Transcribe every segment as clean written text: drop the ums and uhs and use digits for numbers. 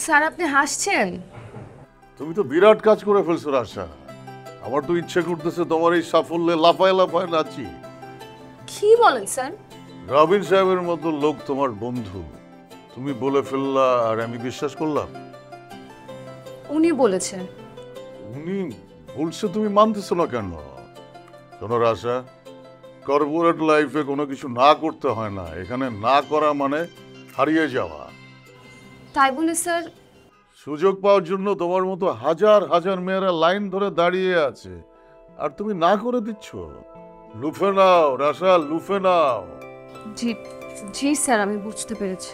Sir আপনি হাসছেন? তুমি তো বিরাট কাজ করে ফেলছো রাশা। আমার তো ইচ্ছে করতেছে তোমার এই সাফল্যে লাফায় লাফায় নাচি। কি বলেন স্যার? রবিন সাহেবের মতো লোক তোমার বন্ধু, তুমি বলে ফেললা আর আমি বিশ্বাস করলাম? উনি বলেছেন। উনি বলছে, তুমি মানতেছো না কেন? শোনো রাশা, কর্পোরেট লাইফে কোনো কিছু না করতে হয় না, এখানে না করা মানে হারিয়ে যাওয়া। তাই বলে স্যার? সুযোগ পাওয়ার জন্য তোমার মতো হাজার হাজার মেয়েরা লাইন ধরে দাঁড়িয়ে আছে, আর তুমি না করে দিচ্ছ। লুফে নাও রাশা, লুফে নাও। জি জি স্যার, আমি বুঝতে পেরেছি।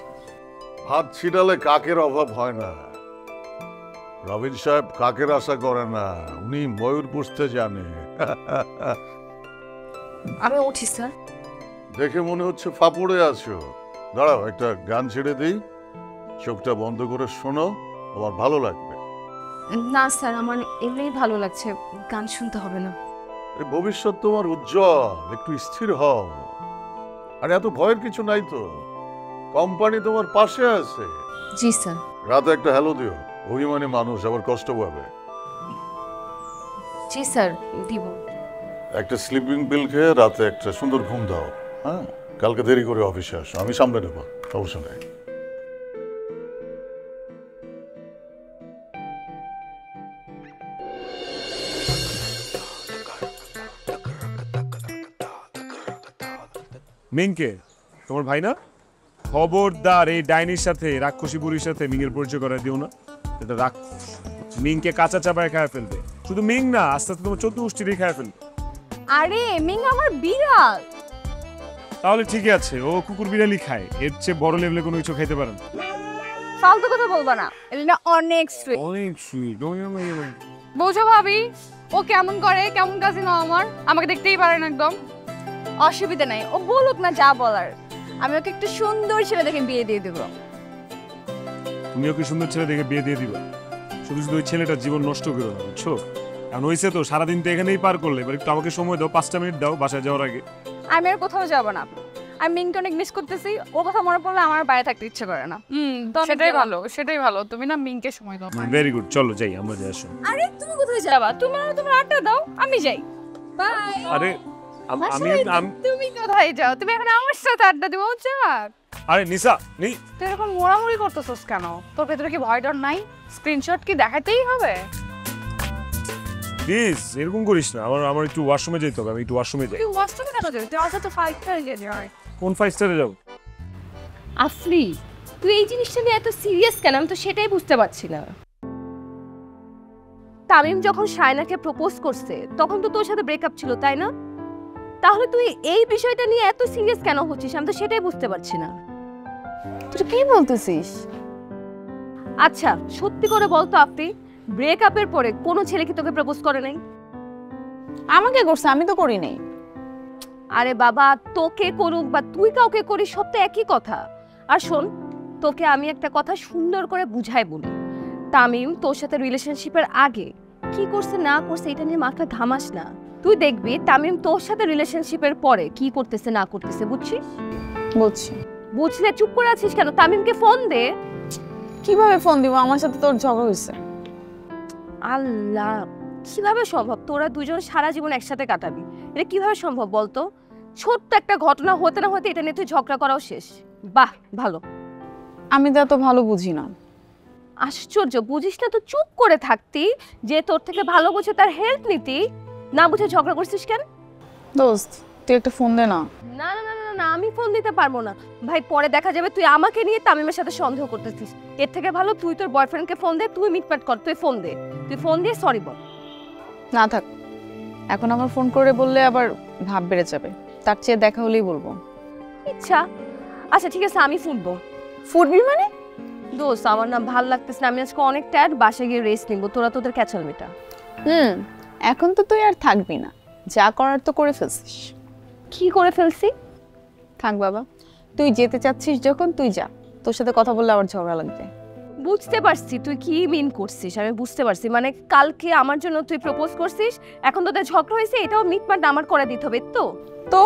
হাত ছিটালে কাকের অভাব হয় না। রবিন সাহেব কাকের আশা করে না, উনি ময়ূর পুষতে জানে। আমি উঠি স্যার। দেখে মনে হচ্ছে ফাপড়ে আছো। দাঁড়াও, একটা গান ছেড়ে দিই, চোখটা বন্ধ করে শোনো, আমার ভালো লাগবে। না স্যার, আমার এমনিই ভালো লাগছে, গান শুনতে হবে না। এই ভবিষ্যৎ তোমার উজ্জ্বল, একটু স্থির হও। আর এত ভয়ের কিছু নাই তো, কোম্পানি তোমার পাশে আছে। জি স্যার। রাতে একটা হ্যালো দিও, অভিমানী মানুষ আবার কষ্ট পাবে। জি স্যার, দিব। একটা স্লিপিং পিল খেয়ে রাতে একটা সুন্দর ঘুম দাও। হ্যাঁ, কালকে দেরি করে অফিসে আসো, আমি সামলে নেবো, সমস্যা নেই। মিংকে তোমার ভাই না? খবরদার এই ডাইনির সাথে, রাক্ষসী বুড়ির সাথে মিংয়ের পরিচয় করে দিও না। এটা মিংকে কাঁচা চাপায় খায় ফেলবে। শুধু মিং না, আস্তে আস্তে তোমার চতুষ্টিরই খায় ফেলবে। আরে মিং আমার বিড়াল। তাহলে ঠিকই আছে, ও কুকুর বিড়ালি খায়, এর চেয়ে বড় লেভেলে কোনো কিছু খাইতে পারে না। ফালতু কথা বলবা না, এটা অনেক সুইট। অনেক সুইট। বুঝো ভাবি, ও কেমন করে, কেমন কাজিন আমার, আমাকে দেখতেই পারে না একদম। অসুবিধা নাই, ও বলুক না যা বলার, আমি ওকে একটু সুন্দর ছেলে দেখে বিয়ে দিয়ে দেবো। তুমি ওকে সুন্দর ছেলে দেখে বিয়ে দিয়ে দিবা? শুধু শুধু ওই ছেলেটার জীবন নষ্ট করো না, বুঝছো? এখন হয়েছে তো, সারাদিন তো এখানেই পার করলে, এবার একটু আমাকে সময় দাও, 5টা মিনিট দাও বাসায় যাওয়ার আগে। আমি আর কোথাও যাবো না, আমি মিংকে অনেক মিস করতেছি। ও কথা মনে পড়লে আমার বাইরে থাকতে ইচ্ছে করে না। সেটাই ভালো, সেটাই ভালো। তুমি না মিংকে সময় দাও। ভেরি গুড, চলো যাই, আমরা যাই। আসো। আরে তুমি কোথায় যাবা? তোমার আড্ডা দাও, আমি যাই। বাই। আরে তুমি কোথায় যাও? তুমি এখন আমার সাথে আড্ডা দিবো চাক। আরে নিসা, তুই এরকম মোড়ামুড়ি করতেছস কেন? তোর ভেতরে কি ভয় ডর নাই? স্ক্রিনশট কি দেখাতেই হবে? প্লিজ এরকম করিস না। আমার একটু ওয়াশরুমে যেতে হবে, আমি একটু ওয়াশরুমে যাই। তুই ওয়াশরুমে কেন যাবি? তুই আজ তো 5 স্টারে যাবি। কোন 5 স্টারে যাব? আফরি, তুই এই জিনিসটা নিয়ে এত সিরিয়াস কেন? আমি তো সেটাই বুঝতে পারছি না। তামিম যখন শায়নাকে প্রপোজ করছে তখন তো তোর সাথে ব্রেকআপ ছিল, তাই না? তাহলে তুই এই বিষয়টা নিয়ে এত সিরিয়াস কেন হচ্ছিস? আমি তো সেটাই বুঝতে পারছি না। তুই কি বলতেছিস? আচ্ছা সত্যি করে বল তো আফরি, ব্রেকআপের পরে কোনো ছেলে কি তোকে প্রপোজ করে নাই? আমাকে করছে, আমি তো করি নাই। আরে বাবা, তোকে করুক বা তুই কাউকে করিস, সব তো একই কথা। আর শোন, তোকে আমি একটা কথা সুন্দর করে বুঝাই বলি, তামিম তোর সাথে রিলেশনশিপের আগে কি করছে না করছে এটা নিয়ে মাথা ঘামাস না। তুই দেখবি তামিম তোর সাথে রিলেশনশিপের পরে কি করতেছে না করতেছে, বুঝছিস? বুঝছি। বুঝলে চুপ করে আছিস কেন? তামিমকে ফোন দে। কিভাবে ফোন দিব? আমার সাথে তোর ঝগড়া হয়েছে। আল্লাহ, কিভাবে সম্ভব? তোরা দুজন সারা জীবন একসাথে কাটাবি, এটা কিভাবে সম্ভব বলতো? ছোট্ট একটা ঘটনা হতে না হতে এটা নিয়ে তুই ঝগড়া করাও শেষ। বাহ, ভালো। আমি তো এত ভালো বুঝি না। আশ্চর্য, বুঝিস না তো চুপ করে থাকতি, যে তোর থেকে ভালো বুঝে তার হেল্প নিতি, না বুঝে ঝগড়া করছিস কেন? দোস্ত তুই একটা ফোন দে না। না না না না না, আমি ফোন দিতে পারবো না ভাই, পরে দেখা যাবে তুই আমাকে নিয়ে তামিমের সাথে সন্দেহ করতেছিস। এর থেকে ভালো তুই তোর বয়ফ্রেন্ডকে ফোন দে, তুই মিটমাট কর, তুই ফোন দে, তুই ফোন দিয়ে সরি বল। না থাক, এখন আমার ফোন করে বললে আবার ভাব বেড়ে যাবে, তার চেয়ে দেখা হলেই বলবো। ইচ্ছা, আচ্ছা ঠিক আছে, আমি ফুটবো। ফুটবি মানে? দোস্ত আমার না ভাল লাগতেছে না, আমি আজকে অনেক টায়ার্ড, বাসায় গিয়ে রেস্ট নিবো, তোরা তোদের ক্যাচাল মেটা। এখন তো তুই আর থাকবি না, যা করার তো করে ফেলছিস। কি করে ফেলছি? থাক বাবা, তুই যেতে চাচ্ছিস যখন তুই যা, তোর সাথে কথা বললে আবার ঝগড়া লাগবে। বুঝতে পারছি তুই কি মিন করছিস, আমি বুঝতে পারছি। মানে কালকে আমার জন্য তুই প্রপোজ করছিস, এখন তোদের ঝগড়া হয়েছে, এটাও মিটমাট আমার করে দিতে হবে তো? তো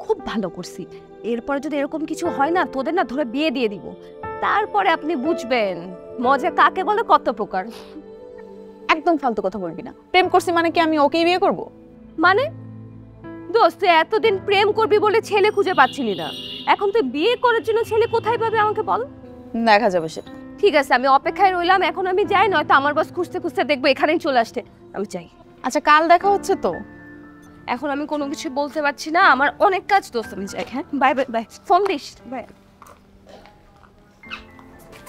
খুব ভালো করছি, এরপরে যদি এরকম কিছু হয় না, তোদের না ধরে বিয়ে দিয়ে দিব। তারপরে আপনি বুঝবেন মজা কাকে বলে, কত প্রকার। একদম ফালতু কথা বলবি না। প্রেম করছি মানে কি আমি ওকেই বিয়ে করব? মানে দোস্ত, তুই এতদিন প্রেম করবি বলে ছেলে খুঁজে পাচ্ছিলি না, এখন তুই বিয়ে করার জন্য ছেলে কোথায় পাবে আমাকে বল। দেখা যাবে সেটা। ঠিক আছে, আমি অপেক্ষায় রইলাম। এখন আমি যাই, নয়তো আমার বস খুঁজতে খুঁজতে দেখবো এখানেই চলে আসতে। আমি চাই। আচ্ছা কাল দেখা হচ্ছে তো? এখন আমি কোনো কিছু বলতে পারছি না, আমার অনেক কাজ দোস্ত, আমি যাই। হ্যাঁ, বাই বাই বাই, ফোন দিস, বাই।